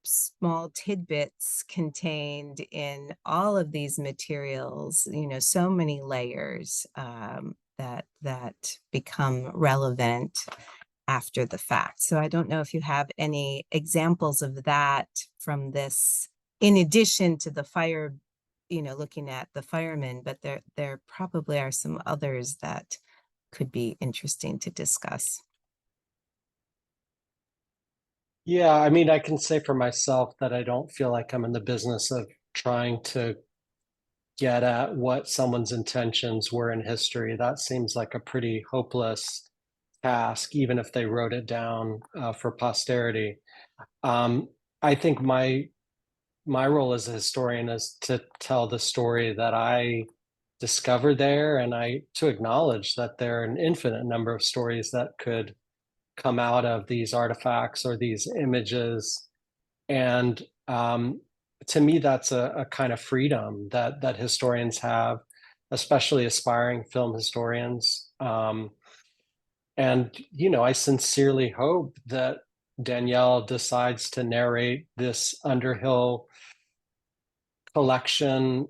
small tidbits contained in all of these materials, so many layers that become relevant after the fact. So I don't know if you have any examples of that from this, in addition to the fire, looking at the firemen, but there probably are some others that could be interesting to discuss. Yeah, I can say for myself that I don't feel like I'm in the business of trying to get at what someone's intentions were in history. That seems like a pretty hopeless task, even if they wrote it down for posterity. I think my role as a historian is to tell the story that I discovered there, and to acknowledge that there are an infinite number of stories that could come out of these artifacts or these images. And to me, that's a kind of freedom that historians have, especially aspiring film historians. And, I sincerely hope that Danielle decides to narrate this Underhill collection,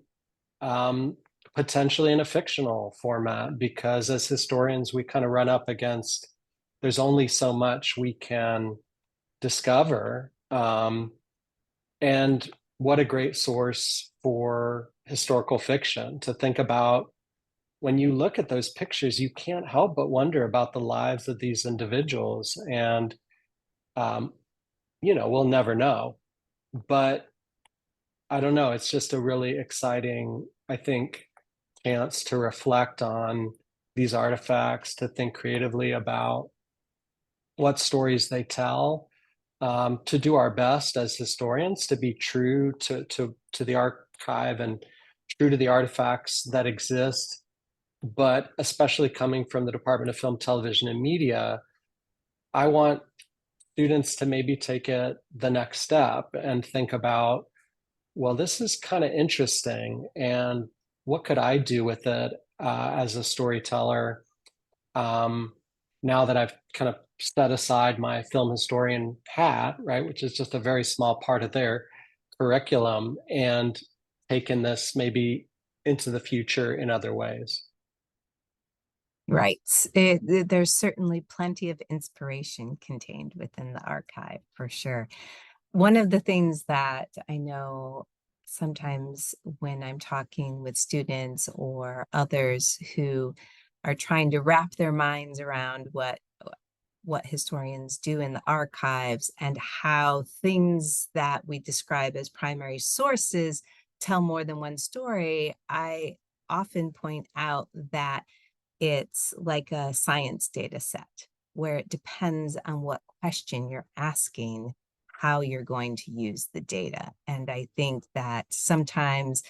potentially in a fictional format, because as historians, we kind of run up against, there's only so much we can discover. And what a great source for historical fiction to think about. When you look at those pictures, you can't help but wonder about the lives of these individuals. And, we'll never know. But I don't know, it's just a really exciting, I think, chance to reflect on these artifacts, to think creatively about what stories they tell, to do our best as historians to be true to the archive and true to the artifacts that exist. But especially coming from the Department of Film, Television, and Media, I want students to maybe take it the next step and think about, well, this is kind of interesting, and what could I do with it as a storyteller, now that I've kind of set aside my film historian hat, right, which is just a very small part of their curriculum, and taken this maybe into the future in other ways. Right. There's certainly plenty of inspiration contained within the archive, for sure. One of the things that I know sometimes when I'm talking with students or others who are trying to wrap their minds around what historians do in the archives and how things that we describe as primary sources tell more than one story, I often point out that it's like a science data set where it depends on what question you're asking, how you're going to use the data. And I think that sometimes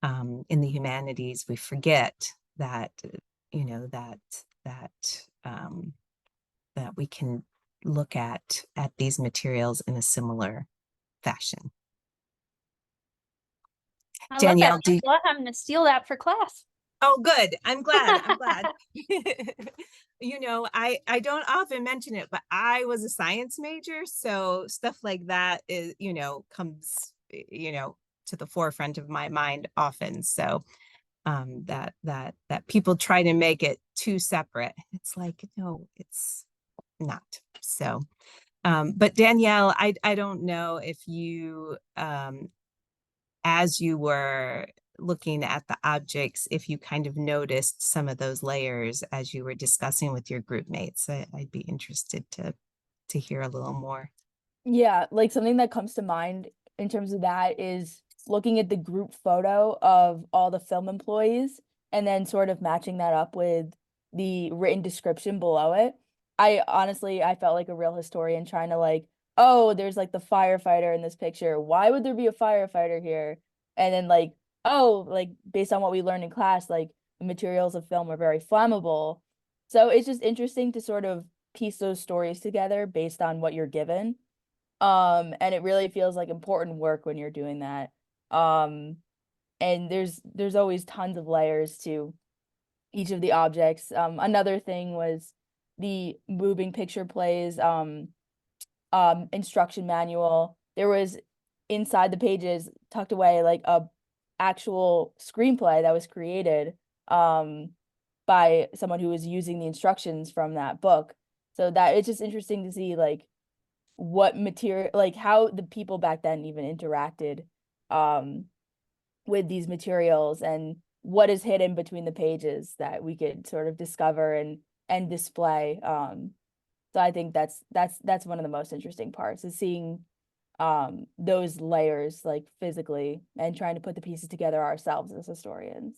in the humanities, we forget that, that we can look at these materials in a similar fashion. I Danielle, love that. I'm going to steal that for class. Oh, good. I'm glad. I'm glad. I don't often mention it, but I was a science major. So stuff like that is, comes, to the forefront of my mind often. So that people try to make it too separate. It's like, no, it's not. So, but Danielle, I don't know if you, as you were looking at the objects, if you kind of noticed some of those layers as you were discussing with your group mates. I'd be interested to hear a little more. Yeah, like something that comes to mind in terms of that is looking at the group photo of all the film employees and then sort of matching that up with the written description below it. I felt like a real historian trying to like, oh, there's like the firefighter in this picture. Why would there be a firefighter here? And then like, oh, like based on what we learned in class, like the materials of film are very flammable. So it's just interesting to sort of piece those stories together based on what you're given. And it really feels like important work when you're doing that. And there's always tons of layers to each of the objects. Another thing was the moving picture plays instruction manual. There was inside the pages tucked away like a actual screenplay that was created by someone who was using the instructions from that book. So that it's just interesting to see like what material, like how the people back then even interacted with these materials and what is hidden between the pages that we could sort of discover and display. So I think that's one of the most interesting parts is seeing those layers like physically and trying to put the pieces together ourselves as historians.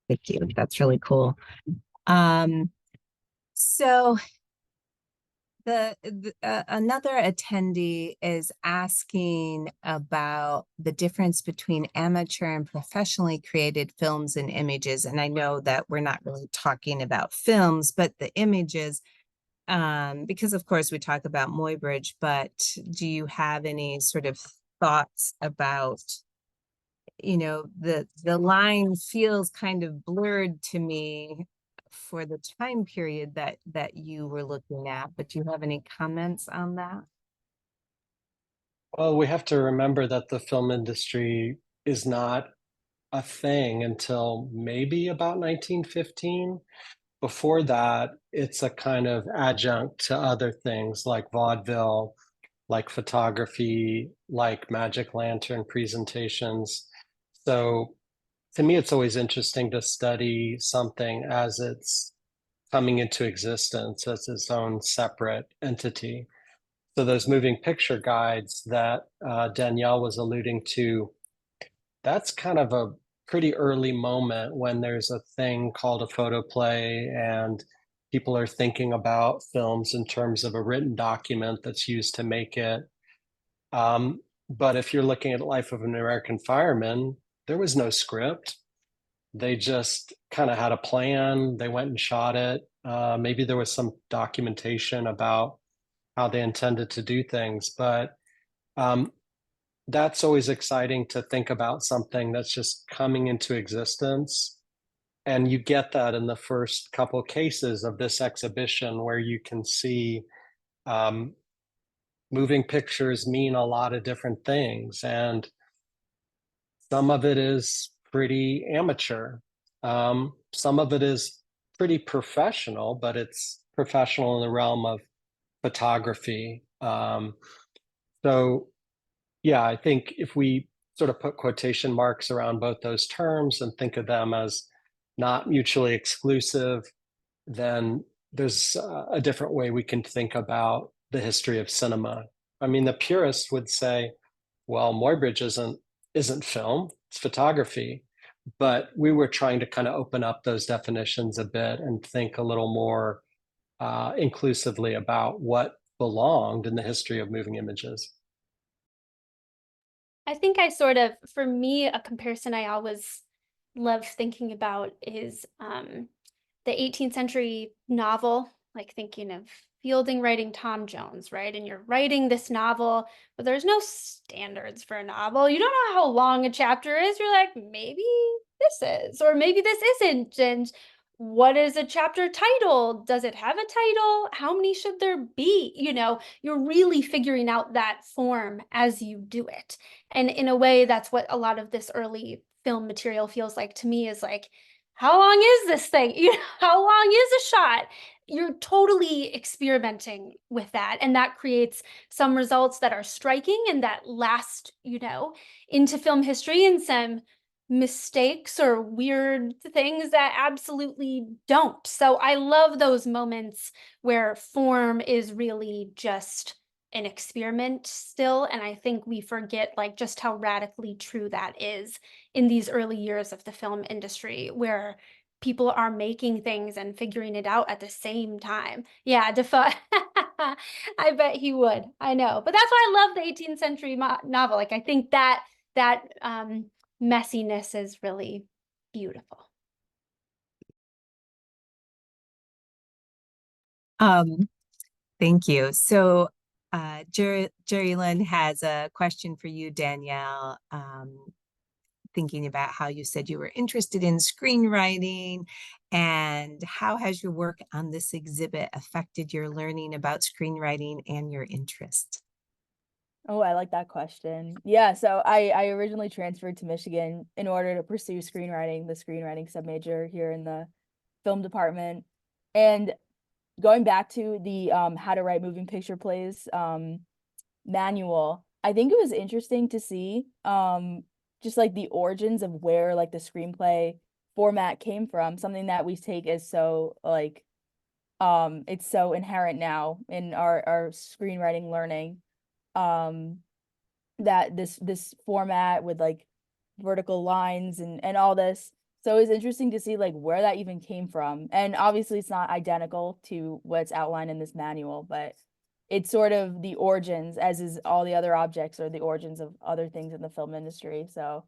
Thank you. That's really cool. So another attendee is asking about the difference between amateur and professionally created films and images. And I know that we're not really talking about films, but the images. because of course we talk about Muybridge, but do you have any sort of thoughts about, the line feels kind of blurred to me for the time period that you were looking at, but do you have any comments on that? Well, we have to remember that the film industry is not a thing until maybe about 1915. Before that, it's a kind of adjunct to other things like vaudeville, like photography, like magic lantern presentations. So to me, it's always interesting to study something as it's coming into existence as its own separate entity. So those moving picture guides that Danielle was alluding to, that's kind of a pretty early moment when there's a thing called a photoplay and people are thinking about films in terms of a written document that's used to make it. But if you're looking at Life of an American Fireman, there was no script. They just kind of had a plan. They went and shot it. Maybe there was some documentation about how they intended to do things, but that's always exciting to think about something that's just coming into existence. And you get that in the first couple cases of this exhibition where you can see um, moving pictures mean a lot of different things. And some of it is pretty amateur. Some of it is pretty professional, but it's professional in the realm of photography. So yeah, I think if we sort of put quotation marks around both those terms and think of them as not mutually exclusive, then there's a different way we can think about the history of cinema. I mean, the purist would say, well, Muybridge isn't film, it's photography. But we were trying to kind of open up those definitions a bit and think a little more inclusively about what belonged in the history of moving images. I think for me, a comparison I always love thinking about is the 18th century novel, like thinking of Fielding writing Tom Jones, right? And you're writing this novel, but there's no standards for a novel. You don't know how long a chapter is. You're like, maybe this is, or maybe this isn't. And what is a chapter title? Does it have a title? How many should there be? You're really figuring out that form as you do it. And in a way, that's what a lot of this early film material feels like to me, is like, how long is this thing? How long is a shot? You're totally experimenting with that. And that creates some results that are striking and that last, into film history, and some mistakes or weird things that absolutely don't. So I love those moments where form is really just an experiment still. And I think we forget like just how radically true that is in these early years of the film industry, where people are making things and figuring it out at the same time. Yeah, Defoe. I bet he would. I know. But that's why I love the 18th century novel. Like I think that messiness is really beautiful. Thank you. So Jerry Lynn has a question for you, Danielle. Thinking about how you said you were interested in screenwriting, and how has your work on this exhibit affected your learning about screenwriting and your interest? Oh, I like that question. Yeah, so I originally transferred to Michigan in order to pursue screenwriting, the screenwriting submajor here in the film department. And going back to the how to write moving picture plays manual, I think it was interesting to see just like the origins of where like the screenplay format came from, something that we take as so like it's so inherent now in our screenwriting learning, that this format with like vertical lines and all this. So it's interesting to see like where that even came from. And obviously it's not identical to what's outlined in this manual, but it's sort of the origins, as is all the other objects, or the origins of other things in the film industry. So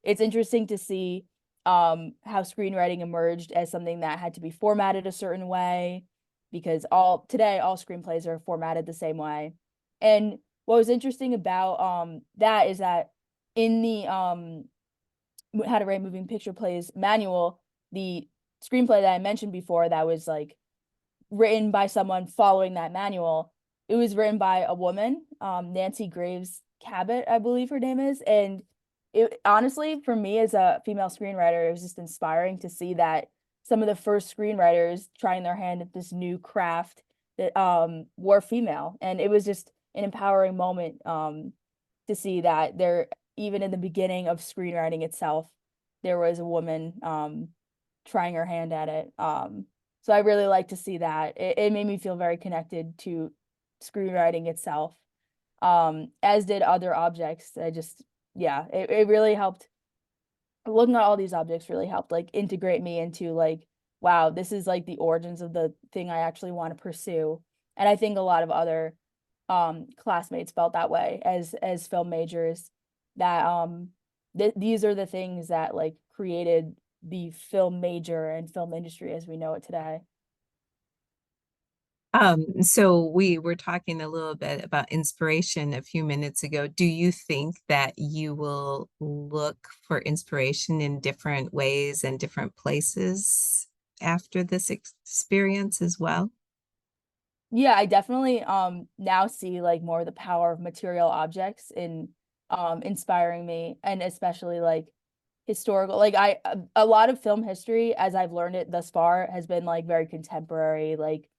it's interesting to see how screenwriting emerged as something that had to be formatted a certain way, because all screenplays are formatted the same way. And what was interesting about that is that in the How to Write Moving Picture Plays manual, the screenplay that I mentioned before that was like written by someone following that manual, it was written by a woman, Nancy Graves Cabot, I believe her name is. And it honestly, for me as a female screenwriter, it was just inspiring to see that some of the first screenwriters trying their hand at this new craft that were female. And it was just an empowering moment to see that there, even in the beginning of screenwriting itself, there was a woman trying her hand at it. So I really like to see that. It made me feel very connected to screenwriting itself, as did other objects. It really helped. Looking at all these objects really helped like integrate me into like, wow, this is like the origins of the thing I actually want to pursue. And I think a lot of other classmates felt that way as film majors, that these are the things that like created the film major and film industry as we know it today. So we were talking a little bit about inspiration a few minutes ago. Do you think that you will look for inspiration in different ways and different places after this experience as well? Yeah, I definitely now see like more of the power of material objects in inspiring me, and especially like historical, like a lot of film history as I've learned it thus far has been like very contemporary, like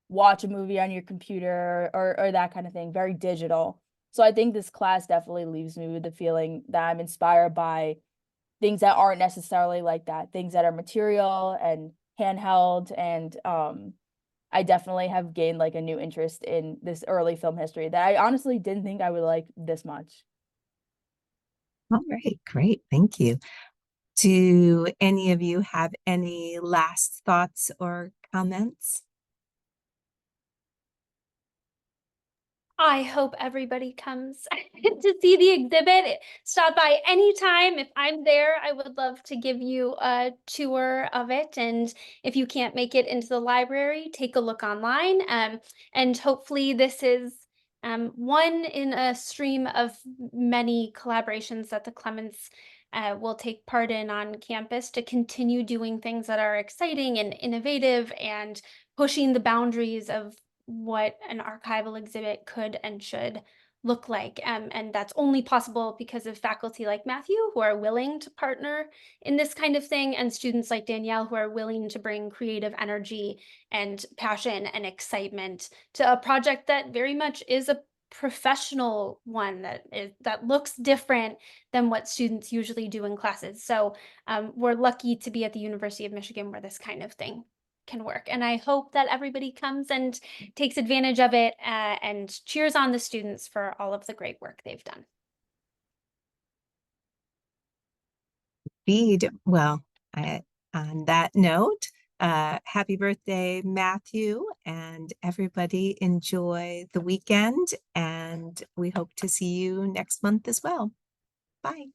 watch a movie on your computer or that kind of thing, very digital. So I think this class definitely leaves me with the feeling that I'm inspired by things that aren't necessarily like that, things that are material and handheld. And I definitely have gained like a new interest in this early film history that I honestly didn't think I would like this much. All right, great. Thank you. Do any of you have any last thoughts or comments? I hope everybody comes to see the exhibit. Stop by anytime. If I'm there, I would love to give you a tour of it. And if you can't make it into the library, take a look online. And hopefully this is one in a stream of many collaborations that the Clements will take part in on campus to continue doing things that are exciting and innovative and pushing the boundaries of what an archival exhibit could and should look like. And that's only possible because of faculty like Matthew who are willing to partner in this kind of thing, and students like Danielle who are willing to bring creative energy and passion and excitement to a project that very much is a professional one that looks different than what students usually do in classes. So we're lucky to be at the University of Michigan where this kind of thing can work. And I hope that everybody comes and takes advantage of it and cheers on the students for all of the great work they've done. Indeed. Well, on that note, happy birthday, Matthew, and everybody enjoy the weekend. And we hope to see you next month as well. Bye.